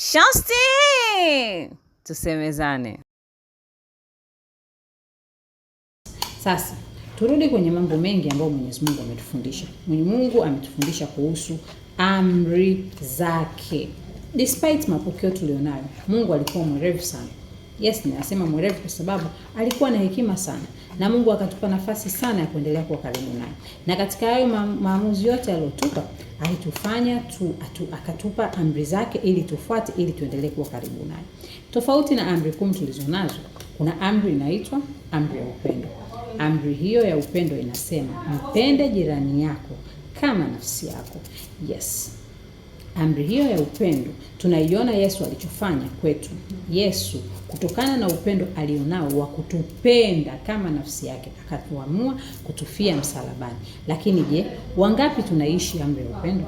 Shosti, tusemezane. Sasa turudi kwenye mambo mengi ambayo Mwenyezi Mungu ametufundisha. Mungu ametufundisha kuhusu amri zake. Despite mapokeo tulionayo, Mungu alikuwa mwerevu sana. Yes, ninasema mwerevu kwa sababu alikuwa na hekima sana. Na Mungu akatupa nafasi sana ya kuendelea kuwa karibu naye. Na katika hayo maamuzi yote aliyotupa, alitufanya akatupa amri zake ili tufuate, ili tuendelee kuwa karibu naye. Tofauti na amri 10 tulizonazo, kuna amri inaitwa amri ya upendo. Amri hiyo ya upendo inasema mpende jirani yako kama nafsi yako. Yes. Amri hiyo ya upendo tunaiona Yesu alichofanya kwetu. Yesu kutokana na upendo alionao wa kutupenda kama nafsi yake akatuamua kutufia msalabani. Lakini je, wangapi tunaishi amri ya upendo?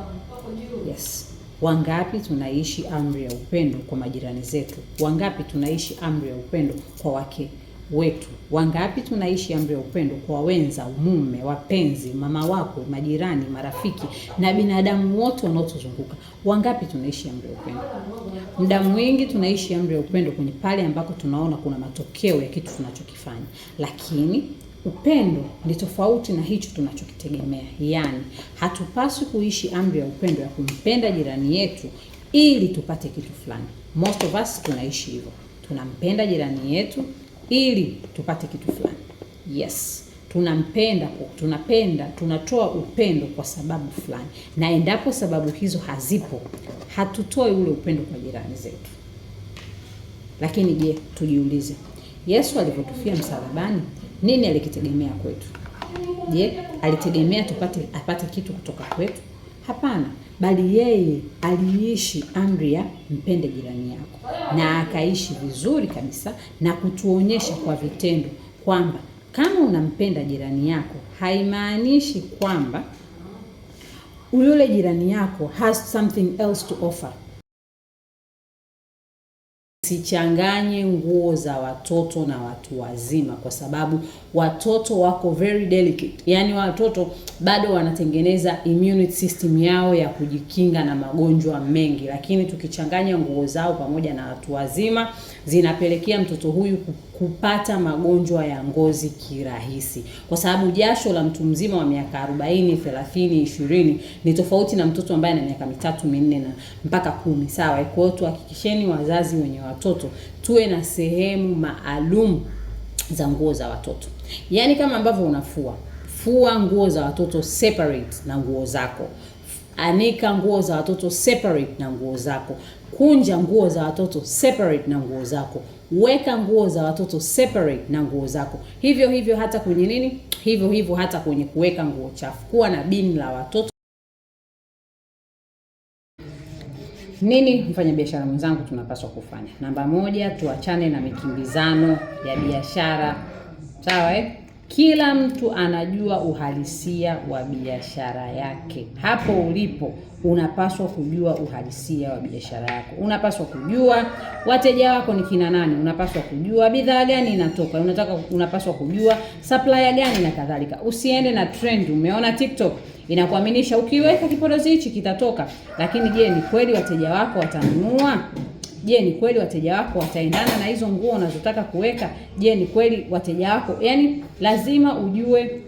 Yes. Wangapi tunaishi amri ya upendo kwa majirani zetu? Wangapi tunaishi amri ya upendo kwa wake wetu? Wangapi tunaishi amri ya upendo kwa wenza, mume, wapenzi, mama wako, majirani, marafiki na binadamu wote wanaotuzunguka? Wangapi tunaishi amri ya upendo? Muda mwingi tunaishi amri ya upendo kwenye pale ambako tunaona kuna matokeo ya kitu tunachokifanya. Lakini upendo ni tofauti na hicho tunachokitegemea. Yaani, hatupaswi kuishi amri ya upendo ya kumpenda jirani yetu ili tupate kitu fulani. Most of us tunaishi hivyo. Tunampenda jirani yetu ili tupate kitu fulani. Yes, tunatoa upendo kwa sababu fulani. Na endapo sababu hizo hazipo, hatutoi ule upendo kwa jirani zetu. Lakini je, tujiulize, Yesu alipotufia msalabani, nini alikitegemea kwetu? Je, alitegemea apate kitu kutoka kwetu? Hapana, bali yeye aliishi amri ya mpende jirani yako. Na akaishi vizuri kabisa na kutuonyesha kwa vitendo kwamba kama unampenda jirani yako, haimaanishi kwamba yule jirani yako has something else to offer. Sichanganye nguo za watoto na watu wazima, kwa sababu watoto wako very delicate. Yaani watoto bado wanatengeneza immunity system yao ya kujikinga na magonjwa mengi. Lakini tukichanganya nguo zao pamoja na watu wazima, zinapelekea mtoto huyu kupata magonjwa ya ngozi kirahisi. Kwa sababu jasho la mtu mzima wa miaka 40, 30, 20 ni tofauti na mtoto ambaye ana miaka 3, 4 na mpaka 10. Sawa? Kwa hiyo tuhakikisheni wazazi wenye watoto tuwe na sehemu maalum za nguo za watoto. Yaani kama ambavyo fua nguo za watoto separate na nguo zako. Anika nguo za watoto separate na nguo zako. Kunja nguo za watoto separate na nguo zako. Weka nguo za watoto separate na nguo zako. Hivyo hata kwenye nini? Hivyo hata kwenye kuweka nguo chafu. Kuwa na bin la watoto. Nini mfanyabiashara mwenzangu tunapaswa kufanya? Namba 1, tuachane na mikimbizano ya biashara. Sawa Kila mtu anajua uhalisia wa biashara yake. Hapo ulipo unapaswa kujua uhalisia wa biashara yako. Unapaswa kujua wateja wako ni kina nani, unapaswa kujua bidhaa gani inatoka, unapaswa kujua supplier gani na kadhalika. Usiende na trend. Umeona TikTok inakuaminisha ukiweka kipodozi hichi kitatoka, lakini je, ni kweli wateja wako watanunua? Je, ni kweli wateja wako wataendana na hizo nguo unazotaka kuweka? Je, ni kweli wateja wako? Yaani lazima ujue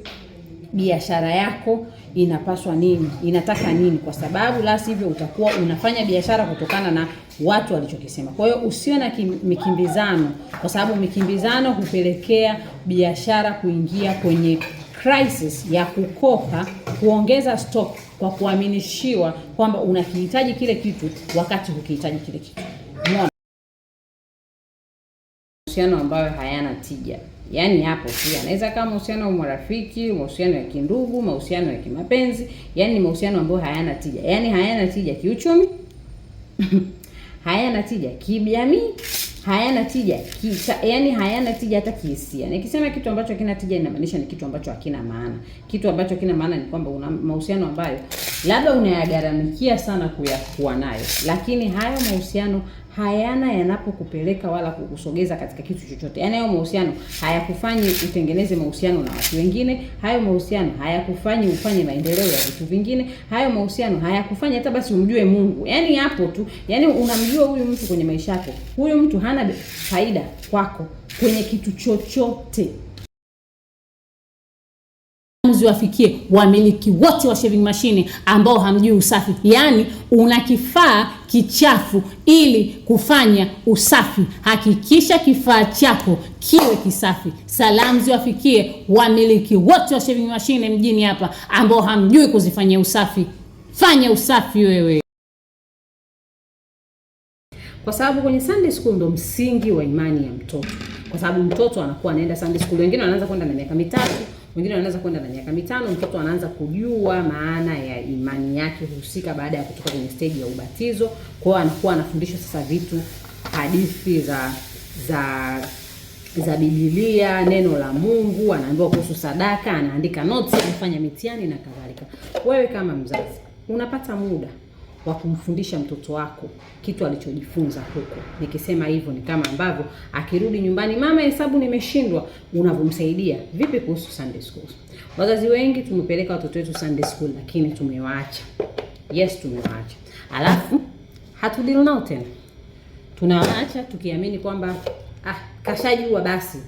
biashara yako inapaswa nini, inataka nini, kwa sababu la sivyo utakuwa unafanya biashara kutokana na watu walichokisema. Kwa hiyo usiwe na mikimbizano, kwa sababu mikimbizano hupelekea biashara kuingia kwenye crisis ya kukopa, kuongeza stock kwa kuaminishiwa kwamba unakihitaji kile kitu wakati hukihitaji kile kitu. Mahusiano ambayo hayana tija. Yaani hapo pia anaweza kama mahusiano ya marafiki, mahusiano ya kindugu, mahusiano ya kimapenzi, yaani mahusiano ambayo hayana tija. Yaani hayana tija kiuchumi, hayana tija kijamii, hayana tija, yani hayana tija hata kihisia. Nikisema kitu ambacho hakina tija inamaanisha ni kitu ambacho hakina maana. Kitu ambacho hakina maana ni kwamba una mahusiano ambayo labda unayagaramikia sana kuwa nayo, lakini hayo mahusiano hayana yanapokupeleka wala kukusogeza katika kitu chochote. Yaani hayo mahusiano hayakufanyi utengeneze mahusiano na watu wengine, hayo mahusiano hayakufanyi ufanye maendeleo ya vitu vingine, hayo mahusiano hayakufanyi hata basi umjue Mungu. Yaani hapo tu, yaani unamjua huyu mtu kwenye maisha yako. Huyu mtu hana faida kwako kwenye kitu chochote. Wafikie wamiliki wote wa shaving machine ambao hamjui usafi. Yaani una kifaa kichafu ili kufanya usafi. Hakikisha kifaa chako kiwe kisafi. Salamu ziwafikie wamiliki wote wa shaving machine mjini hapa ambao hamjui kuzifanyia usafi. Fanya usafi wewe. Kwa sababu kwenye Sunday school ndo msingi wa imani ya mtoto. Kwa sababu mtoto anakuwa anaenda Sunday school. Wengine wanaanza kwenda na miaka 3, wengine wanaanza kwenda na miaka 5. Mtoto anaanza kujua maana ya imani yake husika baada ya kutoka kwenye stage ya ubatizo. Kwa hiyo anakuwa anafundishwa sasa vitu, hadithi za Biblia, neno la Mungu, anaambiwa kuhusu sadaka, anaandika notes, anafanya mitihani na kadhalika. Wewe kama mzazi unapata muda wa kumfundisha mtoto wako kitu alichojifunza huko. Nikisema hivyo ni kama ambavyo akirudi nyumbani, mama, hesabu nimeshindwa, unavomsaidia vipi kuhusu Sunday school. Wazazi wengi tumepeleka watoto wetu Sunday school lakini tumewaacha. Yes, tumewaacha. Alafu hatudili nao tena. Tunawaacha tukiamini kwamba kashajua basi.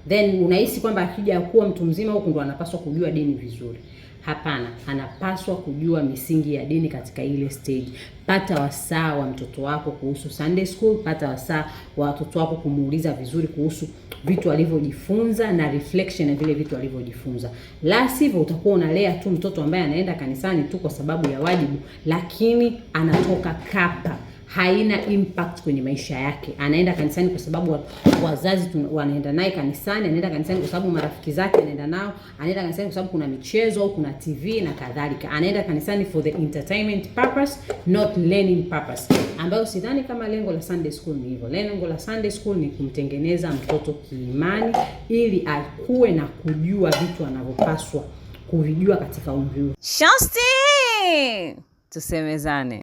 Then unahisi kwamba akija kuwa mtu mzima huko ndo anapaswa kujua dini vizuri. Hapana, anapaswa kujua misingi ya dini katika ile stage. Pata wasaa wa mtoto wako kuhusu Sunday school, pata wasaa wa watoto wako kumuuliza vizuri kuhusu vitu alivyojifunza na reflection ya vile vitu alivyojifunza. La sivyo utakuwa unalea tu mtoto ambaye anaenda kanisani tu kwa sababu ya wajibu, lakini anatoka kapa. Haina impact kwenye maisha yake. Anaenda kanisani kwa sababu wazazi wanaenda naye kanisani, anaenda kanisani kwa sababu marafiki zake anaenda nao, anaenda kanisani kwa sababu kuna michezo au kuna TV na kadhalika. Anaenda kanisani for the entertainment purpose, not learning purpose. Ambayo sidhani kama lengo la Sunday school ni hivyo. Lengo la Sunday school ni kumtengeneza mtoto kiimani ili akue na kujua vitu anavyopaswa kuvijua katika umri. Shosti! Tusemezane.